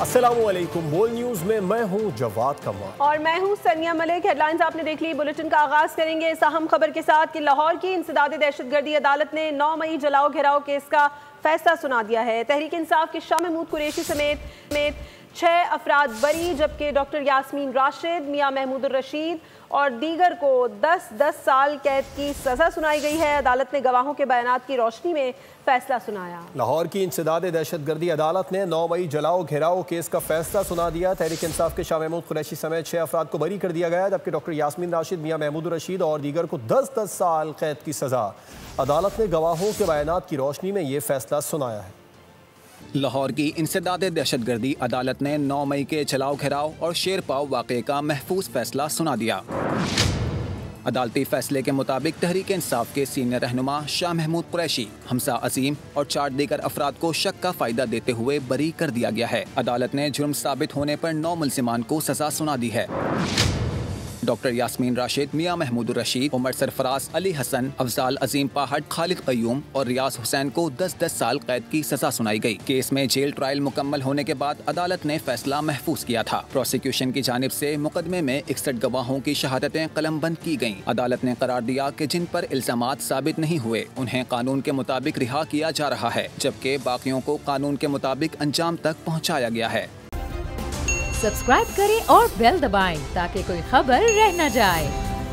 अस्सलामुअलैकुम। बोल न्यूज में मैं हूं जवाद कमाल और मैं हूं सनिया मलिक। हेडलाइंस आपने देख ली। बुलेटिन का आगाज करेंगे इस अहम खबर के साथ कि लाहौर की इंसदाद दहशतगर्दी अदालत ने 9 मई जलाओ घेराव केस का फैसला सुना दिया है। तहरीक इंसाफ के शाह महमूद कुरैशी समेत 6 अफराद बरी, जबकि डॉक्टर यास्मीन राशिद, मियां महमूद रशीद और दीगर को 10-10 साल कैद की सजा सुनाई गई है। अदालत ने गवाहों के बयानात की रोशनी में फैसला सुनाया। लाहौर की इंसदाद दहशतगर्दी अदालत ने 9 मई जलाओ घेराव केस का फैसला सुना दिया। तहरीक इंसाफ के शाह महमूद कुरैशी समेत 6 अफराद को बरी कर दिया गया, जबकि डॉक्टर यास्मीन राशिद, मियां महमूद रशीद और दीगर को 10-10 साल कैद की सजा। अदालत ने गवाहों के बयानात की रोशनी में ये फैसला सुनाया है। लाहौर की इंसदाद दहशतगर्दी अदालत ने 9 मई के जलाओ घेराव और शेर पाव वाक़े का महफूज फैसला सुना दिया। अदालती फैसले के मुताबिक तहरीक इंसाफ के सीनियर रहनुमा शाह महमूद कुरैशी, हमजा अजीम और 4 दीगर अफराद को शक का फायदा देते हुए बरी कर दिया गया है। अदालत ने जुर्म साबित होने पर 9 मुल्जिमान को सजा सुना दी है। डॉक्टर यास्मीन राशिद, मियां महमूद रशीद, उमर सरफराज, अली हसन, अफजाल अजीम पहाड़, खालिद कयूम और रियाज हुसैन को 10-10 साल कैद की सजा सुनाई गई। केस में जेल ट्रायल मुकम्मल होने के बाद अदालत ने फैसला महफूज किया था। प्रोसिक्यूशन की जानिब से मुकदमे में 61 गवाहों की शहादतें कलमबंद की गयी। अदालत ने करार दिया कि जिन पर इल्जामात साबित नहीं हुए उन्हें कानून के मुताबिक रिहा किया जा रहा है, जबकि बाकियों को कानून के मुताबिक अंजाम तक पहुँचाया गया है। सब्सक्राइब करें और बेल दबाएं ताकि कोई खबर रह न जाए।